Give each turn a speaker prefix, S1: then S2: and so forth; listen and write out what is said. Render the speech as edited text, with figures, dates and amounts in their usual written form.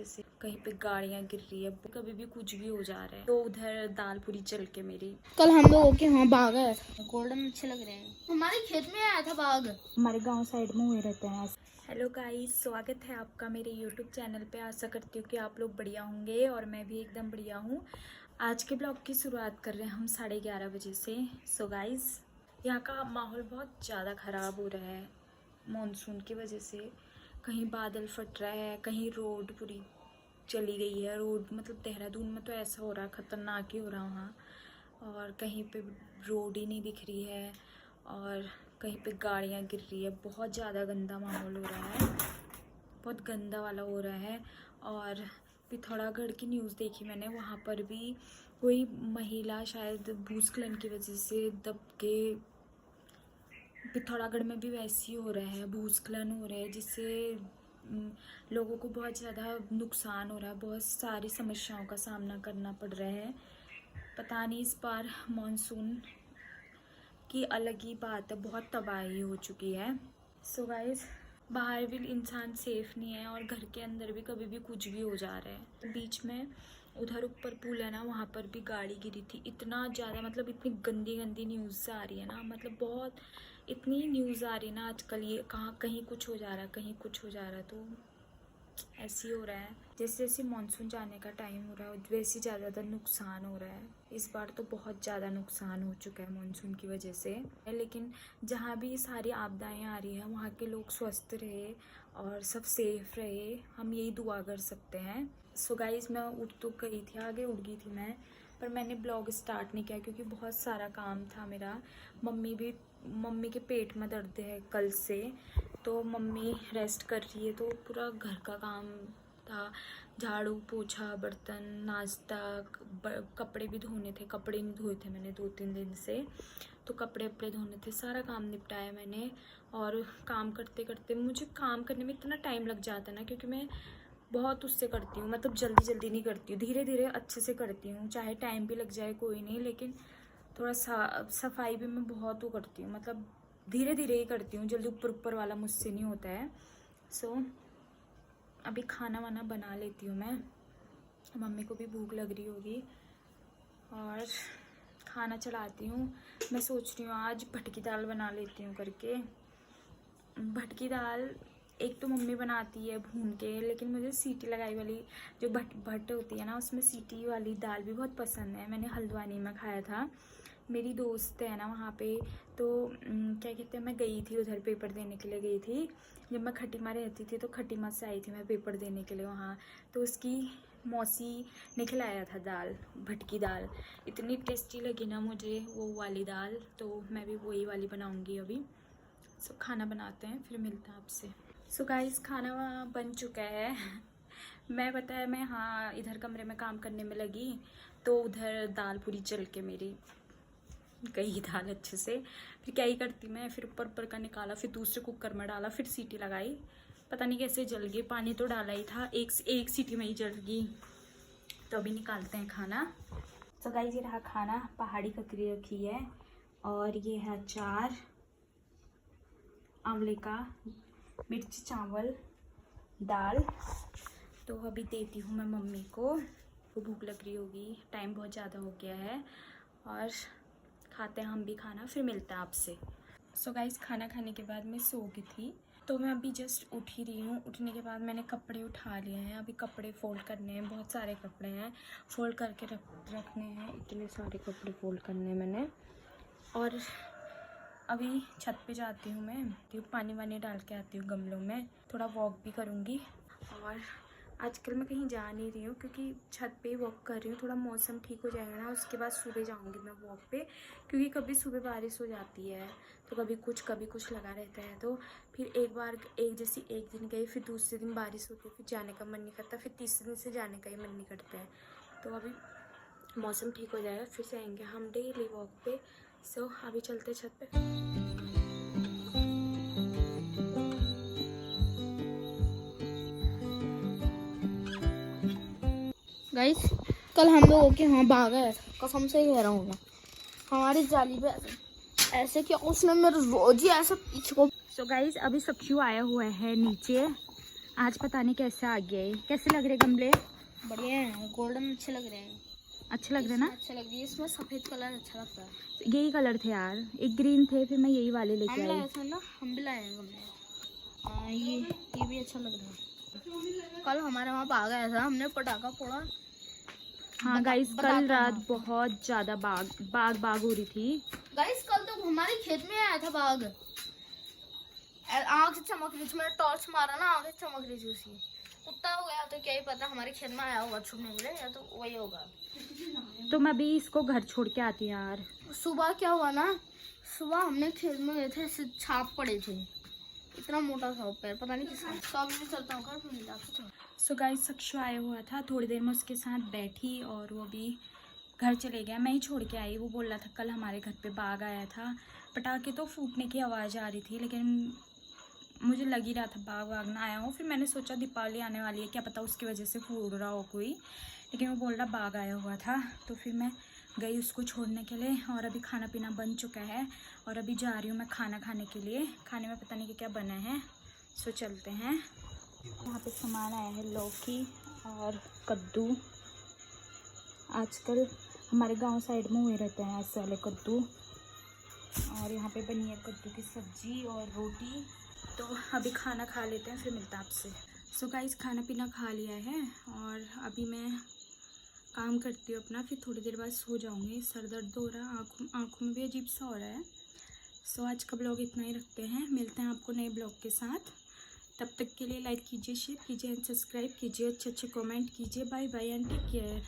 S1: से। कहीं पे गाड़ियां गिर रही है, कभी भी कुछ भी हो जा रहा है। तो उधर दाल पूरी चल के मेरी
S2: कल हम लोग के वहाँ बाघ आया था, गोल्डन अच्छे लग रहे हैं। हमारे खेत में आया था बाघ,
S1: हमारे गांव साइड में हुए रहते हैं। हेलो गाइस, स्वागत है आपका मेरे यूट्यूब चैनल पे। आशा करती हूँ कि आप लोग बढ़िया होंगे और मैं भी एकदम बढ़िया हूँ। आज के ब्लॉग की शुरुआत कर रहे हैं हम 11:30 बजे से। सो गाइस, यहाँ का माहौल बहुत ज़्यादा ख़राब हो रहा है मॉनसून की वजह से। कहीं बादल फट रहा है, कहीं रोड पूरी चली गई है। रोड मतलब देहरादून में तो ऐसा हो रहा है, ख़तरनाक ही हो रहा वहाँ। और कहीं पे रोड ही नहीं दिख रही है और कहीं पे गाड़ियाँ गिर रही है। बहुत ज़्यादा गंदा माहौल हो रहा है, बहुत गंदा वाला हो रहा है। और पिथौरागढ़ की न्यूज़ देखी मैंने, वहाँ पर भी कोई महिला शायद भूस्खलन की वजह से दब के। पिथौरागढ़ में भी वैसे ही हो रहा है, भूस्खलन हो रहा है, जिससे लोगों को बहुत ज़्यादा नुकसान हो रहा है, बहुत सारी समस्याओं का सामना करना पड़ रहा है। पता नहीं, इस बार मॉनसून की अलग ही बात है, बहुत तबाही हो चुकी है। सो गाइस, बाहर भी इंसान सेफ नहीं है और घर के अंदर भी कभी भी कुछ भी हो जा रहा है। बीच में उधर ऊपर पुल है ना, वहाँ पर भी गाड़ी गिरी थी। इतना ज़्यादा मतलब इतनी गंदी गंदी न्यूज़ आ रही है ना, मतलब बहुत इतनी न्यूज़ आ रही है ना आजकल। ये कहाँ कहीं कुछ हो जा रहा है, कहीं कुछ हो जा रहा है। तो ऐसे ही हो रहा है, जैसे जैसे मानसून जाने का टाइम हो रहा है वैसे ज़्यादा नुकसान हो रहा है। इस बार तो बहुत ज़्यादा नुकसान हो चुका है मानसून की वजह से। लेकिन जहाँ भी ये सारी आपदाएं आ रही है, वहाँ के लोग स्वस्थ रहे और सब सेफ रहे, हम यही दुआ कर सकते हैं। सो गाइस, मैं उठ तो गई थी, आगे उठ गई थी मैं, पर मैंने ब्लॉग स्टार्ट नहीं किया क्योंकि बहुत सारा काम था मेरा। मम्मी के पेट में दर्द है कल से, तो मम्मी रेस्ट कर रही है। तो पूरा घर का काम था, झाड़ू पोछा, बर्तन, नाश्ता, कपड़े भी धोने थे। कपड़े नहीं धोए थे मैंने 2-3 दिन से, तो कपड़े वपड़े धोने थे। सारा काम निपटाया मैंने। और काम करते करते मुझे काम करने में इतना टाइम लग जाता है ना, क्योंकि मैं बहुत उससे करती हूँ, मतलब जल्दी जल्दी नहीं करती हूँ, धीरे धीरे अच्छे से करती हूँ। चाहे टाइम भी लग जाए कोई नहीं, लेकिन थोड़ा सफाई भी मैं बहुत वो करती हूँ, मतलब धीरे धीरे ही करती हूँ, जल्दी ऊपर ऊपर वाला मुझसे नहीं होता है। सो अभी खाना वाना बना लेती हूँ मैं, मम्मी को भी भूख लग रही होगी, और खाना चढ़ाती हूँ। मैं सोच रही हूँ आज भटकी दाल बना लेती हूँ करके। भटकी दाल एक तो मम्मी बनाती है भून के, लेकिन मुझे सीटी लगाई वाली जो भट होती है ना, उसमें सीटी वाली दाल भी बहुत पसंद है। मैंने हल्द्वानी में खाया था, मेरी दोस्त है ना वहाँ पे, तो क्या कहते हैं, मैं गई थी उधर, पेपर देने के लिए गई थी। जब मैं खटीमा रहती थी तो खटीमा से आई थी मैं पेपर देने के लिए वहाँ, तो उसकी मौसी ने खिलाया था दाल, भटकी दाल। इतनी टेस्टी लगी ना मुझे वो वाली दाल, तो मैं भी वही वाली बनाऊँगी अभी। सो खाना बनाते हैं, फिर मिलते हैं आपसे। सो गाइस, खाना बन चुका है। मैं पता है, मैं हाँ इधर कमरे में काम करने में लगी, तो उधर दाल पूरी चल के मेरी गई दाल अच्छे से। फिर क्या ही करती मैं, फिर ऊपर का निकाला, फिर दूसरे कुकर में डाला, फिर सीटी लगाई, पता नहीं कैसे जल गई। पानी तो डाला ही था, एक सीटी में ही जल गई। तो अभी निकालते हैं खाना। तो गाइस, ये रहा खाना, पहाड़ी ककड़ी रखी है, और ये है अचार, आंवले का, मिर्च, चावल, दाल। तो अभी देती हूँ मैं मम्मी को, वो भूख लग रही होगी, टाइम बहुत ज़्यादा हो गया है। और खाते हैं हम भी खाना, फिर मिलते हैं आपसे। सो गाइस, खाना खाने के बाद मैं सो गई थी, तो मैं अभी जस्ट उठ ही रही हूँ। उठने के बाद मैंने कपड़े उठा लिए हैं, अभी कपड़े फोल्ड करने हैं, बहुत सारे कपड़े हैं, फोल्ड करके रखने हैं। इतने सारे कपड़े फोल्ड करने हैं मैंने। और अभी छत पे जाती हूँ मैं, पानी वानी डाल के आती हूँ गमलों में, थोड़ा वॉक भी करूँगी। और आजकल मैं कहीं जा नहीं रही हूँ क्योंकि छत पे ही वॉक कर रही हूँ। थोड़ा मौसम ठीक हो जाएगा ना, उसके बाद सुबह जाऊँगी मैं वॉक पे, क्योंकि कभी सुबह बारिश हो जाती है, तो कभी कुछ लगा रहता है। तो फिर एक दिन गई, फिर दूसरे दिन बारिश होती है, फिर जाने का मन नहीं करता, फिर तीसरे दिन से जाने का ही मन नहीं करता है। तो अभी मौसम ठीक हो जाएगा, फिर से आएंगे हम डेली वॉक पे। सो अभी चलते छत पे।
S2: गाइस कल हम लोग के वहाँ बाघ आया था, कसम से कह रहा हूँ मैं। हमारी जाली पे ऐसे किया उसने, मेरे रोज ही ऐसा पीछे को।
S1: सो गाइस, अभी सक्षु आया हुआ है नीचे, आज पता नहीं कैसे आ गया है। कैसे लग रहे गमले?
S2: बढ़िया है, गोल्डन अच्छे लग रहे हैं।
S1: अच्छे लग रहे हैं ना?
S2: अच्छे लग रही है, इसमें सफेद कलर अच्छा लगता है।
S1: यही कलर थे यार, एक ग्रीन थे, फिर मैं यही वाले लेके
S2: हम
S1: आई।
S2: लाए थे ना, हम भी लाए हैं गमले। हाँ, ये भी अच्छा लग रहा है। कल हमारे वहाँ बाग आया था, हमने पटाखा फोड़ा।
S1: हाँ गाइस, कल रात बहुत ज्यादा बाग हो रही थी।
S2: गाइस कल तो हमारे खेत में आया था बाग। आँख से चमक रही थी, मैंने टॉर्च मारा ना, आँख से चमक रही थी उसकी। कुत्ता हो गया तो क्या ही पता, हमारे खेत में आया होगा छुपने के लिए, या तो वही होगा।
S1: तो मैं अभी इसको घर छोड़ के आती हूँ यार।
S2: सुबह क्या हुआ ना, सुबह हमने खेत में गए थे, ऐसे छाप पड़े थे, इतना मोटा था पैर, पता नहीं किसका। तो अभी मैं चलता हूँ घर, फिर मिलता हूँ।
S1: सो गाइस, सक्षु आया हुआ था, थोड़ी देर में उसके साथ बैठी और वो भी घर चले गया। मैं ही छोड़ के आई। वो बोल रहा था कल हमारे घर पे बाग आया था। पटाखे तो फूटने की आवाज़ आ रही थी, लेकिन मुझे लग ही रहा था बाग वाग ना आया हो। फिर मैंने सोचा दीपावली आने वाली है, क्या पता उसकी वजह से फूट रहा हो कोई, लेकिन वो बोल रहा बाग आया हुआ था। तो फिर मैं गई उसको छोड़ने के लिए, और अभी खाना पीना बन चुका है और अभी जा रही हूँ मैं खाना खाने के लिए। खाने में पता नहीं क्या बना है, सो चलते हैं। यहाँ पे सामान आया है, लौकी और कद्दू। आजकल हमारे गांव साइड में हुए रहते हैं ऐसे वाले कद्दू। और यहाँ पे बनी है कद्दू की सब्जी और रोटी। तो अभी खाना खा लेते हैं, फिर मिलता है आपसे। सो गाइस, खाना पीना खा लिया है और अभी मैं काम करती हूँ अपना, फिर थोड़ी देर बाद सो जाऊँगी। सर दर्द हो रहा है, आँखों में भी अजीब सा हो रहा है। सो आज का ब्लॉग इतना ही रखते हैं, मिलते हैं आपको नए ब्लॉग के साथ। तब तक के लिए लाइक कीजिए, शेयर कीजिए एंड सब्सक्राइब कीजिए, अच्छे अच्छे कमेंट कीजिए। Bye bye and take care.